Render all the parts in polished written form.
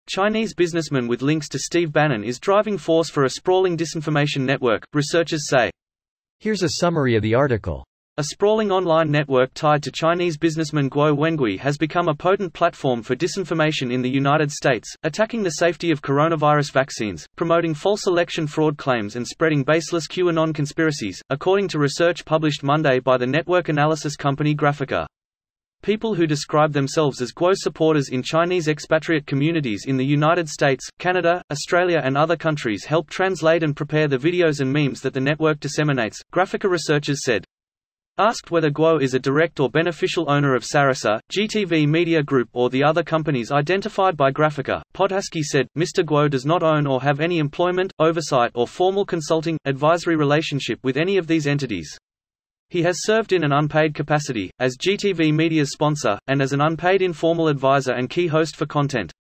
Chinese businessman with links to Steve Bannon is driving force for a sprawling disinformation network, researchers say. Here's a summary of the article. A sprawling online network tied to Chinese businessman Guo Wengui has become a potent platform for disinformation in the United States, attacking the safety of coronavirus vaccines, promoting false election fraud claims and spreading baseless QAnon conspiracies, according to research published Monday by the network analysis company Graphica. People who describe themselves as Guo supporters in Chinese expatriate communities in the United States, Canada, Australia and other countries help translate and prepare the videos and memes that the network disseminates, Graphica researchers said. Asked whether Guo is a direct or beneficial owner of Sarasa, GTV Media Group or the other companies identified by Graphica, Podhasky said, Mr. Guo does not own or have any employment, oversight or formal consulting, advisory relationship with any of these entities. He has served in an unpaid capacity, as GTV Media's sponsor, and as an unpaid informal advisor and key host for content.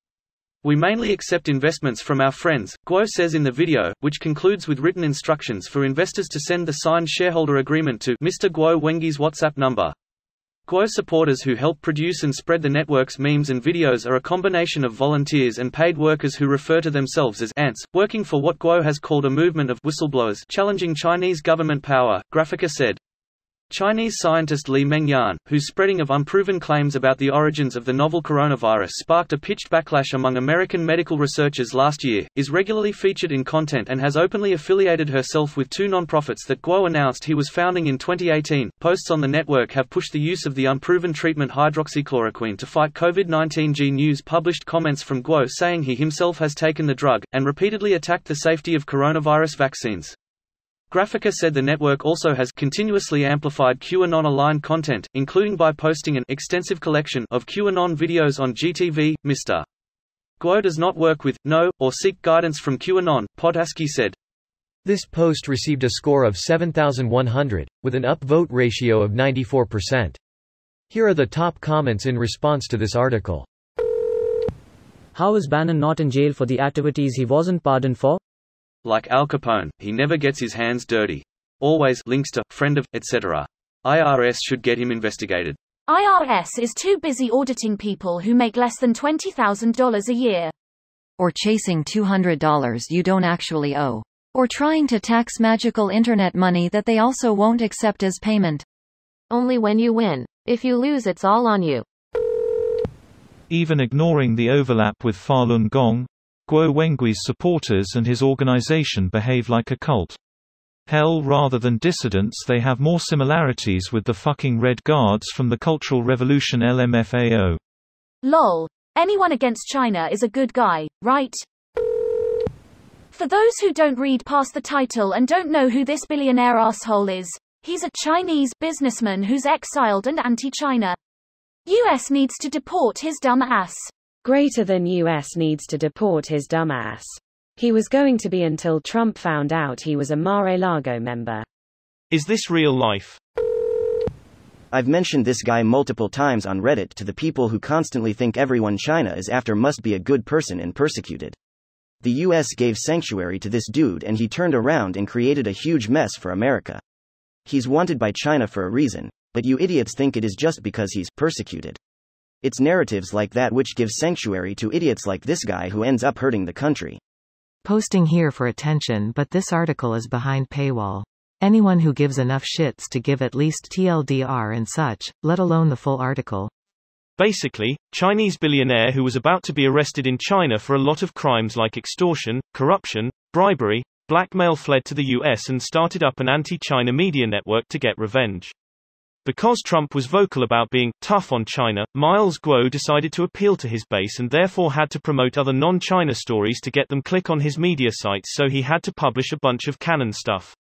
We mainly accept investments from our friends, Guo says in the video, which concludes with written instructions for investors to send the signed shareholder agreement to Mr. Guo Wengui's WhatsApp number. Guo supporters who help produce and spread the network's memes and videos are a combination of volunteers and paid workers who refer to themselves as ants, working for what Guo has called a movement of whistleblowers challenging Chinese government power, Graphica said. Chinese scientist Li Mengyan, whose spreading of unproven claims about the origins of the novel coronavirus sparked a pitched backlash among American medical researchers last year, is regularly featured in content and has openly affiliated herself with two nonprofits that Guo announced he was founding in 2018. Posts on the network have pushed the use of the unproven treatment hydroxychloroquine to fight COVID-19. G News published comments from Guo saying he himself has taken the drug, and repeatedly attacked the safety of coronavirus vaccines. Graphica said the network also has continuously amplified QAnon-aligned content, including by posting an extensive collection of QAnon videos on GTV. Mr. Guo does not work with, know, or seek guidance from QAnon, Podhasky said. This post received a score of 7,100, with an upvote ratio of 94%. Here are the top comments in response to this article. How is Bannon not in jail for the activities he wasn't pardoned for? Like Al Capone, he never gets his hands dirty. Always links to, friend of, etc. IRS should get him investigated. IRS is too busy auditing people who make less than $20,000 a year. Or chasing $200 you don't actually owe. Or trying to tax magical internet money that they also won't accept as payment. Only when you win. If you lose, it's all on you. Even ignoring the overlap with Falun Gong, Guo Wengui's supporters and his organization behave like a cult. Hell, rather than dissidents, they have more similarities with the fucking Red Guards from the Cultural Revolution LMFAO. Lol. Anyone against China is a good guy, right? For those who don't read past the title and don't know who this billionaire asshole is, he's a Chinese businessman who's exiled and anti-China. US needs to deport his dumb ass. Greater than US needs to deport his dumb ass. He was going to be until Trump found out he was a Mar-a-Lago member. Is this real life? I've mentioned this guy multiple times on Reddit to the people who constantly think everyone China is after must be a good person and persecuted. The US gave sanctuary to this dude and he turned around and created a huge mess for America. He's wanted by China for a reason, but you idiots think it is just because he's persecuted. It's narratives like that which give sanctuary to idiots like this guy who ends up hurting the country. Posting here for attention, but this article is behind paywall. Anyone who gives enough shits to give at least TLDR and such, let alone the full article. Basically, Chinese billionaire who was about to be arrested in China for a lot of crimes like extortion, corruption, bribery, blackmail fled to the US and started up an anti-China media network to get revenge. Because Trump was vocal about being tough on China, Miles Guo decided to appeal to his base and therefore had to promote other non-China stories to get them click on his media sites, so he had to publish a bunch of canon stuff.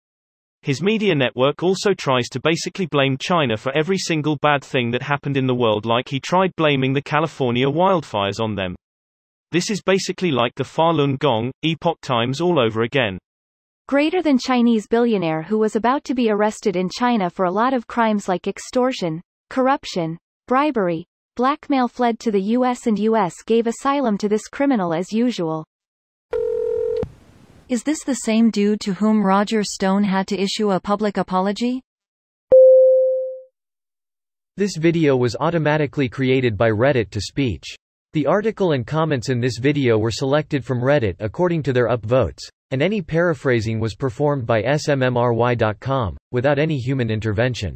His media network also tries to basically blame China for every single bad thing that happened in the world, like he tried blaming the California wildfires on them. This is basically like the Falun Gong, Epoch Times all over again. Greater than Chinese billionaire who was about to be arrested in China for a lot of crimes like extortion, corruption, bribery, blackmail fled to the US and US gave asylum to this criminal as usual. Is this the same dude to whom Roger Stone had to issue a public apology? This video was automatically created by Reddit to speech. The article and comments in this video were selected from Reddit according to their upvotes, and any paraphrasing was performed by smmry.com, without any human intervention.